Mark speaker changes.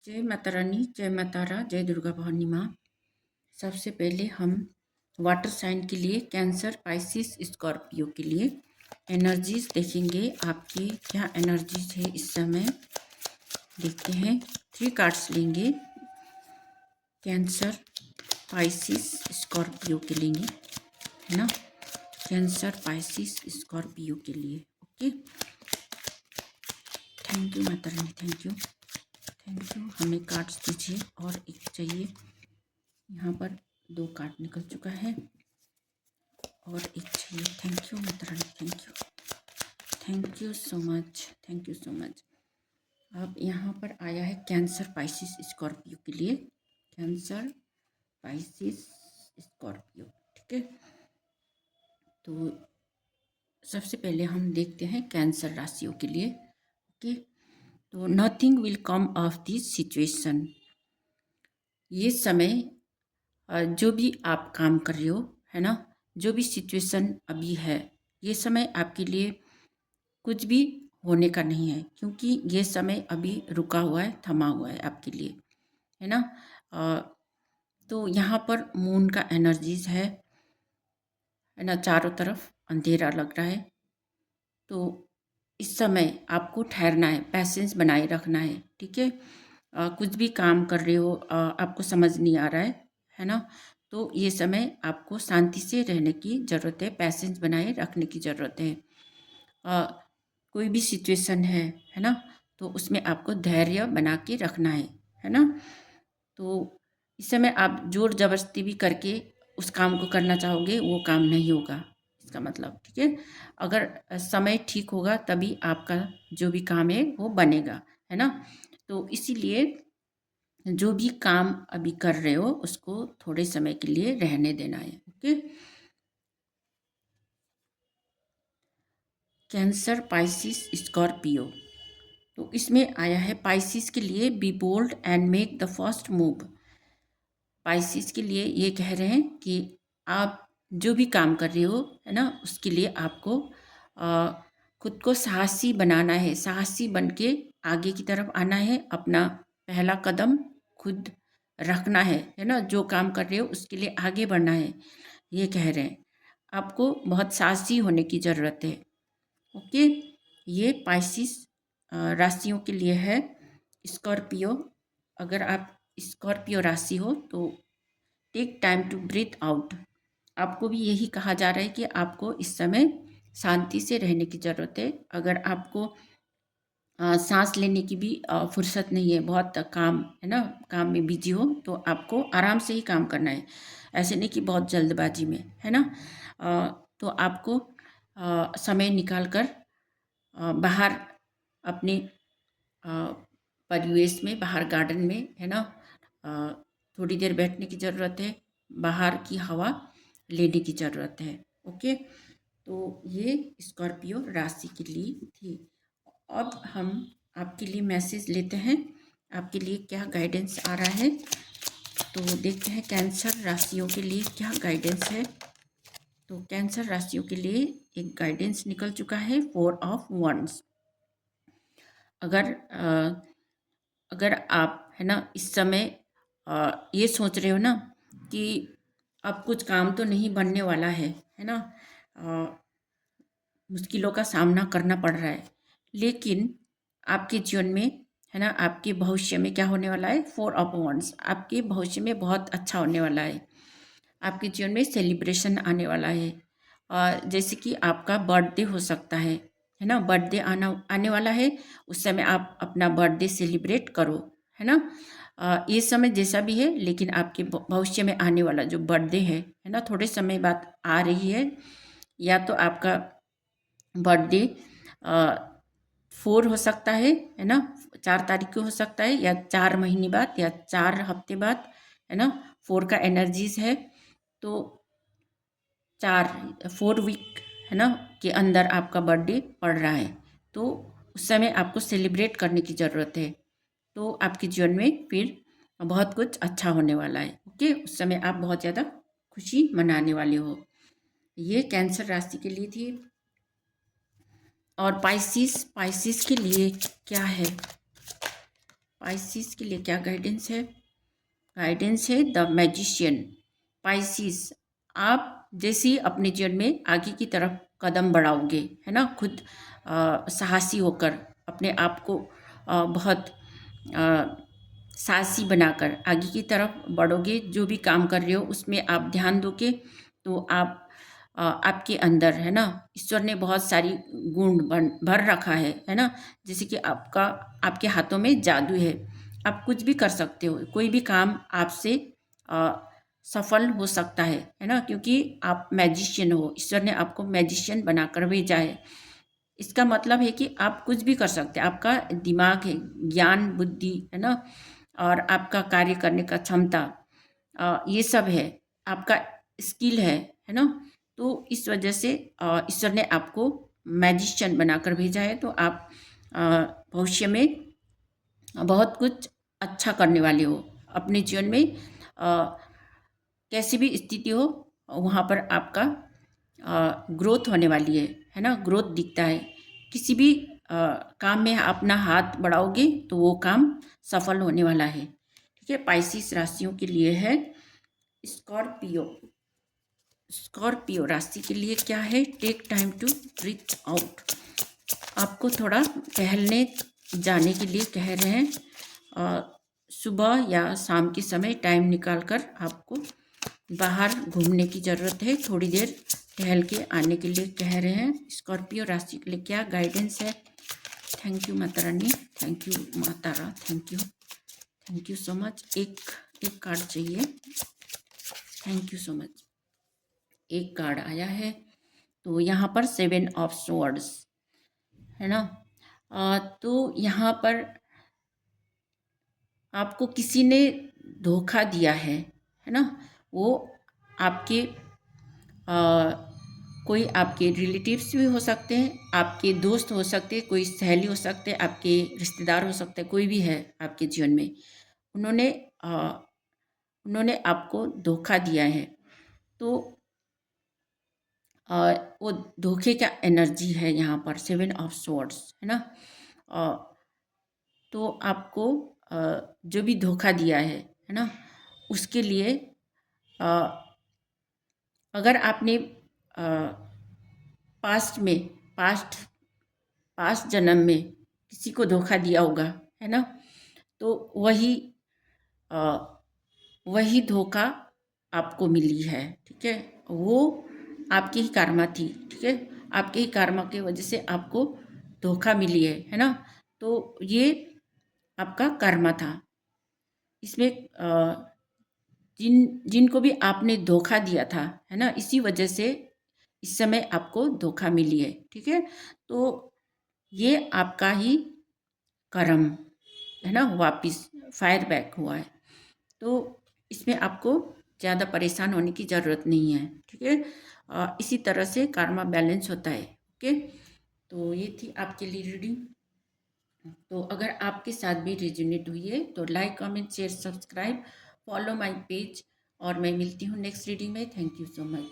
Speaker 1: जय माता रानी, जय माता रा, जय दुर्गा भवानी माँ। सबसे पहले हम वाटर साइन के लिए कैंसर, पाइसिस, स्कॉर्पियो के लिए एनर्जीज देखेंगे। आपकी क्या एनर्जीज है इस समय देखते हैं। 3 कार्ड्स लेंगे कैंसर, पाइसिस, स्कॉर्पियो के लेंगे, है ना। कैंसर, पाइसिस, स्कॉर्पियो के लिए। Okay, thank you Mata Rani, thank you, thank you. हमें कार्ड्स दीजिए और एक चाहिए। यहाँ पर 2 कार्ड निकल चुका है और एक चाहिए। Thank you Mata Rani, thank you, thank you so much, thank you so much. अब यहाँ पर आया है कैंसर, पाइसिस, स्कॉर्पियो के लिए। कैंसर, पाइसिस, स्कॉर्पियो, ठीक है। तो सबसे पहले हम देखते हैं कैंसर राशियों के लिए। ओके, तो nothing will come of this situation. ये समय जो भी आप काम कर रहे हो, है ना, जो भी सिचुएशन अभी है, ये समय आपके लिए कुछ भी होने का नहीं है, क्योंकि ये समय अभी रुका हुआ है, थमा हुआ है आपके लिए, है ना। तो यहाँ पर मून का एनर्जीज है ना। चारों तरफ अंधेरा लग रहा है, तो इस समय आपको ठहरना है, पैसेंस बनाए रखना है, ठीक है। कुछ भी काम कर रहे हो, आपको समझ नहीं आ रहा है ना, तो ये समय आपको शांति से रहने की ज़रूरत है, पैसेंस बनाए रखने की ज़रूरत है। कोई भी सिचुएशन है ना, तो उसमें आपको धैर्य बना के रखना है ना। तो इस समय आप जोर जबरदस्ती भी करके उस काम को करना चाहोगे, वो काम नहीं होगा, इसका मतलब, ठीक है। अगर समय ठीक होगा तभी आपका जो भी काम है वो बनेगा, है ना। तो इसीलिए जो भी काम अभी कर रहे हो उसको थोड़े समय के लिए रहने देना है। Okay, cancer, Pisces, Scorpio. तो इसमें आया है पाइसिस के लिए be bold and make the first move. Pisces के लिए ये कह रहे हैं कि आप जो भी काम कर रहे हो, है ना, उसके लिए आपको खुद को साहसी बनाना है, साहसी बन के आगे की तरफ आना है, अपना पहला कदम खुद रखना है ना। जो काम कर रहे हो उसके लिए आगे बढ़ना है, ये कह रहे हैं। आपको बहुत साहसी होने की ज़रूरत है। ओके, ये पाइसिस राशियों के लिए है। स्कॉर्पियो, अगर आप स्कॉर्पियो राशि हो तो take time to breathe out. आपको भी यही कहा जा रहा है कि आपको इस समय शांति से रहने की ज़रूरत है। अगर आपको सांस लेने की भी फुर्सत नहीं है, बहुत काम है ना, काम में बिजी हो, तो आपको आराम से ही काम करना है, ऐसे नहीं कि बहुत जल्दबाजी में, है ना। तो आपको समय निकाल कर बाहर अपने परिवेश में, बाहर गार्डन में, है ना, थोड़ी देर बैठने की ज़रूरत है, बाहर की हवा लेने की ज़रूरत है। ओके, तो ये स्कॉर्पियो राशि के लिए थी। अब हम आपके लिए मैसेज लेते हैं, आपके लिए क्या गाइडेंस आ रहा है। तो देखते हैं कैंसर राशियों के लिए क्या गाइडेंस है। तो कैंसर राशियों के लिए एक गाइडेंस निकल चुका है, 4 ऑफ वंड्स। अगर अगर आप, है ना, इस समय ये सोच रहे हो ना कि अब कुछ काम तो नहीं बनने वाला है ना, मुश्किलों का सामना करना पड़ रहा है, लेकिन आपके जीवन में, है ना, आपके भविष्य में क्या होने वाला है, 4 ऑफ वंड्स। आपके भविष्य में बहुत अच्छा होने वाला है, आपके जीवन में सेलिब्रेशन आने वाला है। और जैसे कि आपका बर्थडे हो सकता है ना, बर्थडे आने वाला है, उस समय आप अपना बर्थडे सेलिब्रेट करो, है ना। ये समय जैसा भी है, लेकिन आपके भविष्य में आने वाला जो बर्थडे है ना, थोड़े समय बाद आ रही है। या तो आपका बर्थडे 4 हो सकता है ना, 4 तारीख को हो सकता है, या 4 महीने बाद, या 4 हफ्ते बाद, है ना। 4 का एनर्जीज है, तो 4 वीक, है ना, के अंदर आपका बर्थडे पड़ रहा है, तो उस समय आपको सेलिब्रेट करने की ज़रूरत है। तो आपके जीवन में फिर बहुत कुछ अच्छा होने वाला है। ओके, उस समय आप बहुत ज़्यादा खुशी मनाने वाले हो। ये कैंसर राशि के लिए थी। और पाइसिस के लिए क्या है, पाइसिस के लिए क्या गाइडेंस है? गाइडेंस है द मैजिशियन। पाइसिस, आप जैसे ही अपने जीवन में आगे की तरफ कदम बढ़ाओगे, है ना, खुद साहसी होकर अपने आप को बहुत साहसी बनाकर आगे की तरफ बढ़ोगे, जो भी काम कर रहे हो उसमें आप ध्यान दोगे तो आपके अंदर, है ना, ईश्वर ने बहुत सारी गुण भर रखा है ना, जैसे कि आपके हाथों में जादू है, आप कुछ भी कर सकते हो, कोई भी काम आपसे सफल हो सकता है ना, क्योंकि आप मैजिशियन हो, ईश्वर ने आपको मैजिशियन बनाकर भेजा है। इसका मतलब है कि आप कुछ भी कर सकते हैं, आपका दिमाग है, ज्ञान बुद्धि है ना, और आपका कार्य करने का क्षमता, ये सब है, आपका स्किल है ना। तो इस वजह से ईश्वर ने आपको मैजिशियन बनाकर भेजा है, तो आप भविष्य में बहुत कुछ अच्छा करने वाले हो अपने जीवन में। कैसी भी स्थिति हो वहाँ पर आपका ग्रोथ होने वाली है ना, ग्रोथ दिखता है। किसी भी काम में अपना हाथ बढ़ाओगे तो वो काम सफल होने वाला है। ठीक है, पाइसिस राशियों के लिए है। स्कॉर्पियो, स्कॉर्पियो राशि के लिए क्या है? Take time to breathe out. आपको थोड़ा टहलने जाने के लिए कह रहे हैं। सुबह या शाम के समय टाइम निकाल कर आपको बाहर घूमने की ज़रूरत है, थोड़ी देर टहल के आने के लिए कह रहे हैं। स्कॉर्पियो राशि के लिए क्या गाइडेंस है? Thank you Mata Rani, thank you माता रा, थैंक यू सो मच। एक कार्ड चाहिए। Thank you so much. एक कार्ड आया है, तो यहाँ पर 7 ऑफ स्वॉर्ड्स है ना। तो यहाँ पर आपको किसी ने धोखा दिया है ना। वो आपके कोई आपके रिलेटिव्स भी हो सकते हैं, आपके दोस्त हो सकते हैं, कोई सहेली हो सकते हैं, आपके रिश्तेदार हो सकते हैं, कोई भी है आपके जीवन में। उन्होंने आपको धोखा दिया है। तो वो धोखे का एनर्जी है यहाँ पर, 7 ऑफ स्वॉर्ड्स है ना। तो आपको जो भी धोखा दिया है ना, उसके लिए अगर आपने पास्ट जन्म में किसी को धोखा दिया होगा, है ना, तो वही धोखा आपको मिली है। ठीक है, वो आपकी ही कर्मा थी। ठीक है, आपके ही कर्मा की वजह से आपको धोखा मिली है ना। तो ये आपका कर्मा था। इसमें जिनको भी आपने धोखा दिया था, है ना, इसी वजह से इस समय आपको धोखा मिली है। ठीक है, तो ये आपका ही कर्म है ना, वापिस फायर बैक हुआ है। तो इसमें आपको ज़्यादा परेशान होने की ज़रूरत नहीं है। ठीक है, इसी तरह से कर्मा बैलेंस होता है। ओके, तो ये थी आपके लिए रीडिंग। तो अगर आपके साथ भी रेजोनेट हुई है तो like comment share subscribe follow my page, और मैं मिलती हूँ नेक्स्ट रीडिंग में। Thank you so much.